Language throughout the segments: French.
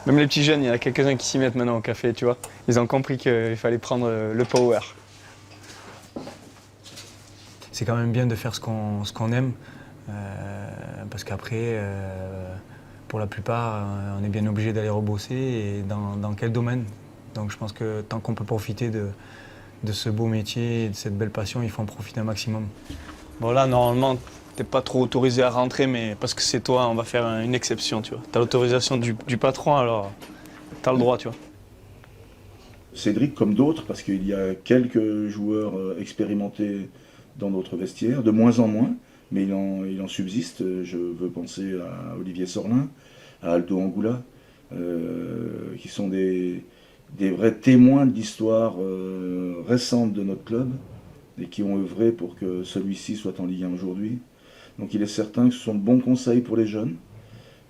Même les petits jeunes, il y en a quelques-uns qui s'y mettent maintenant au café, tu vois. Ils ont compris qu'il fallait prendre le power. C'est quand même bien de faire ce qu'on aime, parce qu'après, pour la plupart, on est bien obligé d'aller rebosser, et dans quel domaine. Donc je pense que tant qu'on peut profiter de ce beau métier et de cette belle passion, il faut en profiter un maximum. Bon là, normalement, t'es pas trop autorisé à rentrer, mais parce que c'est toi, on va faire une exception, tu vois. T'as l'autorisation du patron, alors t'as le droit, tu vois. Cédric, comme d'autres, parce qu'il y a quelques joueurs expérimentés dans notre vestiaire, de moins en moins, mais il en subsiste. Je veux penser à Olivier Sorlin, à Aldo Angoula, qui sont des vrais témoins de l'histoire récente de notre club et qui ont œuvré pour que celui-ci soit en Ligue 1 aujourd'hui. Donc il est certain que ce sont de bons conseils pour les jeunes,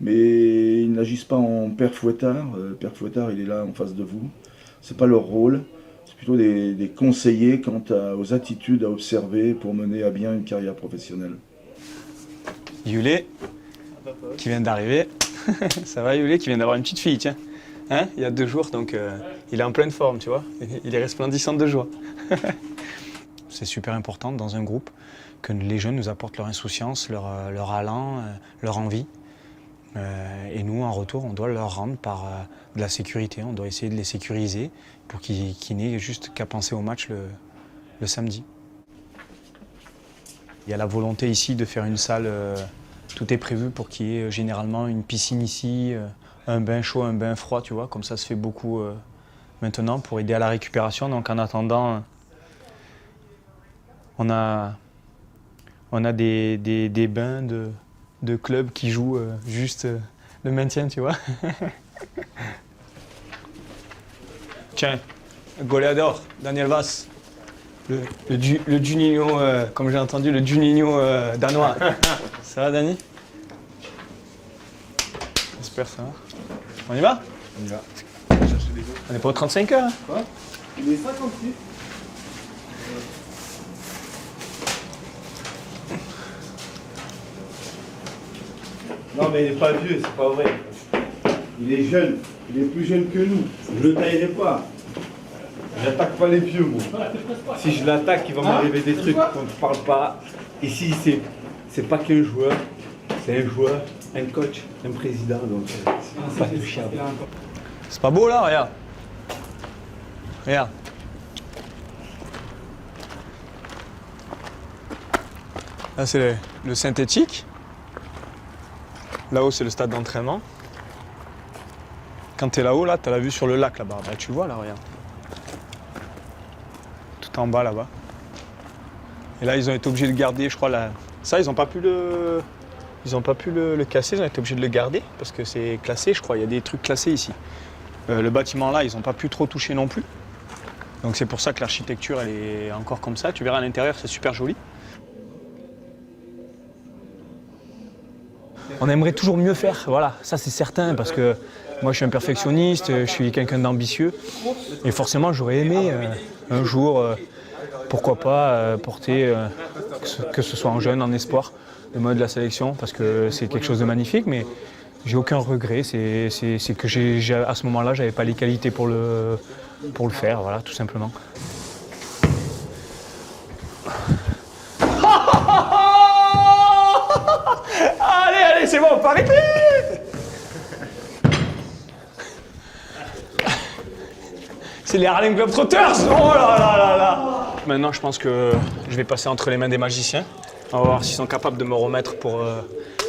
mais ils n'agissent pas en père Fouettard. Père Fouettard, il est là en face de vous. C'est pas leur rôle, c'est plutôt des conseillers quant aux attitudes à observer pour mener à bien une carrière professionnelle. Yulé, qui vient d'arriver. Ça va Yulé, qui vient d'avoir une petite fille, tiens. Hein, il y a 2 jours, donc il est en pleine forme, tu vois. Il est resplendissant de joie. C'est super important dans un groupe que les jeunes nous apportent leur insouciance, leur allant, leur envie. Et nous, en retour, on doit leur rendre par de la sécurité. On doit essayer de les sécuriser pour qu'ils n'aient juste qu'à penser au match le samedi. Il y a la volonté ici de faire une salle, tout est prévu pour qu'il y ait généralement une piscine ici, un bain chaud, un bain froid, tu vois, comme ça se fait beaucoup maintenant pour aider à la récupération. Donc en attendant, on a des bains de clubs qui jouent juste le maintien, tu vois. Tiens, goleador, Daniel Vass. Le Juninho, comme j'ai entendu, le Juninho danois. Ça va, Dani? J'espère ça va. On y va? On y va. On n'est pas aux 35 heures. Hein? Quoi? Il est 56. Non mais il n'est pas vieux, c'est pas vrai. Il est jeune, il est plus jeune que nous. Je le taillerai pas. J'attaque pas les vieux, moi. Si je l'attaque, il va m'arriver des trucs qu'on ne parle pas. Ici, c'est pas qu'un joueur, c'est un joueur, un coach, un président, donc c'est pas touchable. C'est pas beau là, regarde. Regarde. Là c'est le synthétique. Là-haut c'est le stade d'entraînement. Quand tu es là-haut, là, tu as la vue sur le lac là-bas. Bah, tu le vois là, regarde. Tout en bas là-bas. Et là ils ont été obligés de garder, je crois, là. Ça ils n'ont pas pu le. Ils n'ont pas pu le casser, ils ont été obligés de le garder parce que c'est classé, je crois. Il y a des trucs classés ici. Le bâtiment là, ils n'ont pas pu trop toucher non plus. Donc c'est pour ça que l'architecture elle est encore comme ça. Tu verras à l'intérieur, c'est super joli. On aimerait toujours mieux faire, voilà, ça c'est certain, parce que moi je suis un perfectionniste, je suis quelqu'un d'ambitieux. Et forcément j'aurais aimé un jour, pourquoi pas, porter, que ce soit en jeune, en espoir, le mode de la sélection, parce que c'est quelque chose de magnifique, mais j'ai aucun regret, c'est que à ce moment-là, j'avais pas les qualités pour le faire, voilà, tout simplement. Allez, c'est bon, on peut arrêter. C'est les Harlem Globetrotters. Oh là là là là. Maintenant, je pense que je vais passer entre les mains des magiciens. On va voir s'ils sont capables de me remettre pour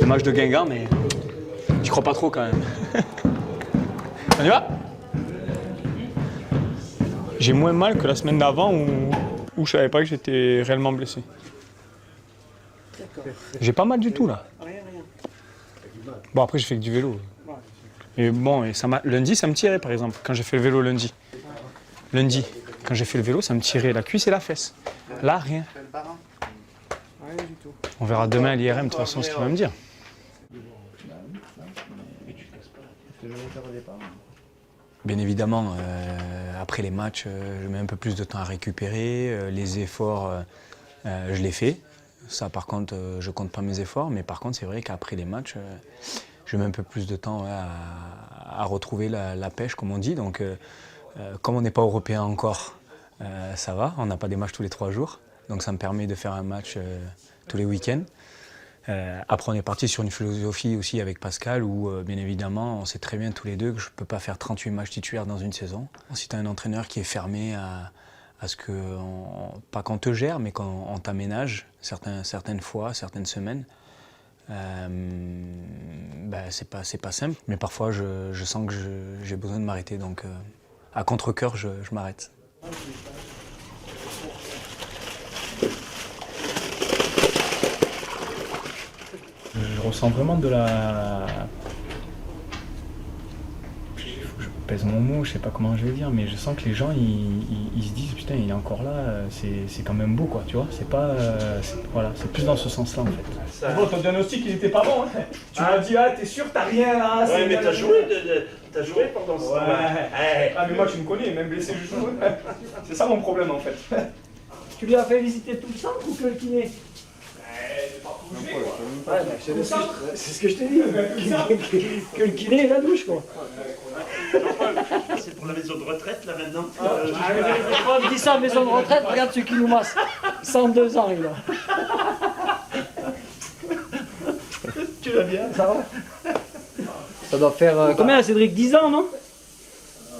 le match de Guingamp, mais j'y crois pas trop quand même. On y va? J'ai moins mal que la semaine d'avant où je savais pas que j'étais réellement blessé. J'ai pas mal du tout là. Bon, après j'ai fait que du vélo. Et bon, lundi ça me tirait par exemple, quand j'ai fait le vélo lundi. Lundi, quand j'ai fait le vélo, ça me tirait la cuisse et la fesse. Là, rien. On verra demain à l'IRM de toute façon ce qu'il va me dire. Bien évidemment, après les matchs, je mets un peu plus de temps à récupérer. Les efforts, je les fais. Ça, par contre, je compte pas mes efforts. Mais par contre, c'est vrai qu'après les matchs, je mets un peu plus de temps à retrouver la pêche, comme on dit. Donc, comme on n'est pas européen encore, ça va. On n'a pas des matchs tous les 3 jours. Donc, ça me permet de faire un match tous les week-ends. Après, on est parti sur une philosophie aussi avec Pascal où, bien évidemment, on sait très bien tous les deux que je ne peux pas faire 38 matchs titulaires dans une saison. Si tu as un entraîneur qui est fermé à ce que, pas qu'on te gère, mais qu'on t'aménage certaines fois, certaines semaines, c'est pas simple. Mais parfois, je sens que j'ai besoin de m'arrêter. Donc, à contre-cœur, je m'arrête. Je ressens vraiment de la... Il faut que je pèse mon mot, je sais pas comment je vais dire, mais je sens que les gens, ils se disent « Putain, il est encore là, c'est quand même beau, quoi, tu vois ?» C'est pas... voilà, c'est plus dans ce sens-là, en fait. Bon, ton diagnostic, il était pas bon, hein. Tu m'as dit « Ah, t'es sûr, t'as rien, là ?» Ouais, mais t'as joué pendant ce temps-là. Ouais. Ah, mais moi, tu me connais, même blessé, je joue. C'est ça mon problème, en fait. Tu lui as fait visiter tout le centre ou que le kiné? Ouais, c'est ce que je t'ai dit. Que le kiné est la douche, quoi. C'est pour la maison de retraite, là, maintenant. On dit ça, maison de retraite, regarde ce qui nous masse. 102 ans, il a. Tu vas bien? Ça va? Ça doit faire combien, Cédric? 10 ans, non?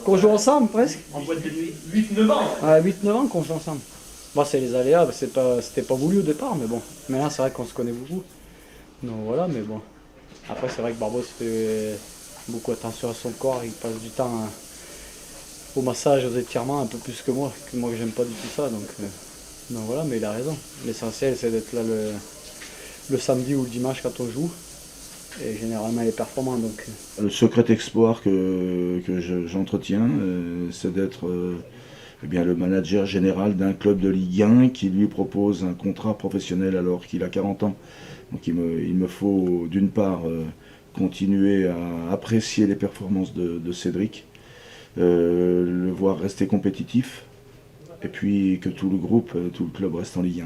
Qu'on joue ensemble, presque? En boîte de nuit. 8-9 ans. Ouais, 8-9 ans qu'on joue ensemble. Bon, c'est les aléas, c'était pas voulu au départ, mais bon. Maintenant, c'est vrai qu'on se connaît beaucoup. Donc voilà, mais bon. Après, c'est vrai que Barbeau fait beaucoup attention à son corps. Il passe du temps au massage, aux étirements, un peu plus que moi que j'aime pas du tout ça. Donc voilà, mais il a raison. L'essentiel, c'est d'être là le samedi ou le dimanche quand on joue. Et généralement, il est performant. Donc. Le secret exploit que j'entretiens, c'est d'être le manager général d'un club de Ligue 1 qui lui propose un contrat professionnel alors qu'il a 40 ans. Donc il me faut d'une part continuer à apprécier les performances de Cédric, le voir rester compétitif, et puis que tout le groupe, tout le club reste en Ligue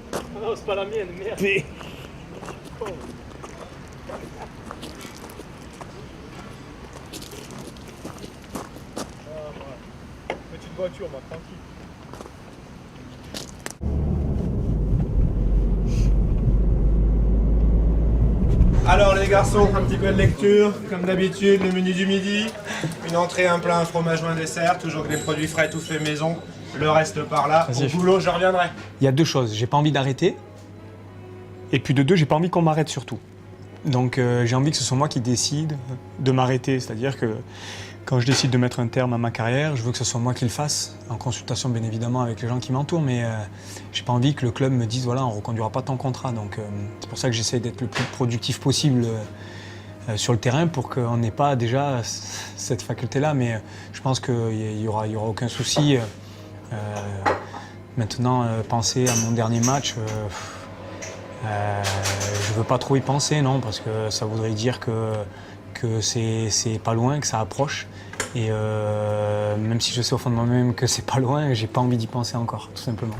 1. Non, c'est pas la mienne, merde. Petite voiture, moi, tranquille. Alors les garçons, un petit peu de lecture, comme d'habitude, le menu du midi. Une entrée, un plat, un fromage ou un dessert, toujours que des produits frais tout fait maison. Le reste par là. Au boulot, je reviendrai. Il y a 2 choses. J'ai pas envie d'arrêter. Et puis de 2, j'ai pas envie qu'on m'arrête surtout. Donc j'ai envie que ce soit moi qui décide de m'arrêter. C'est-à-dire que quand je décide de mettre un terme à ma carrière, je veux que ce soit moi qui le fasse, en consultation bien évidemment avec les gens qui m'entourent, mais j'ai pas envie que le club me dise voilà, on reconduira pas ton contrat. Donc c'est pour ça que j'essaie d'être le plus productif possible sur le terrain pour qu'on n'ait pas déjà cette faculté-là. Mais je pense qu'il y aura aucun souci. Maintenant, penser à mon dernier match, je veux pas trop y penser, non, parce que ça voudrait dire que c'est pas loin, que ça approche. Et même si je sais au fond de moi-même que c'est pas loin, j'ai pas envie d'y penser encore, tout simplement.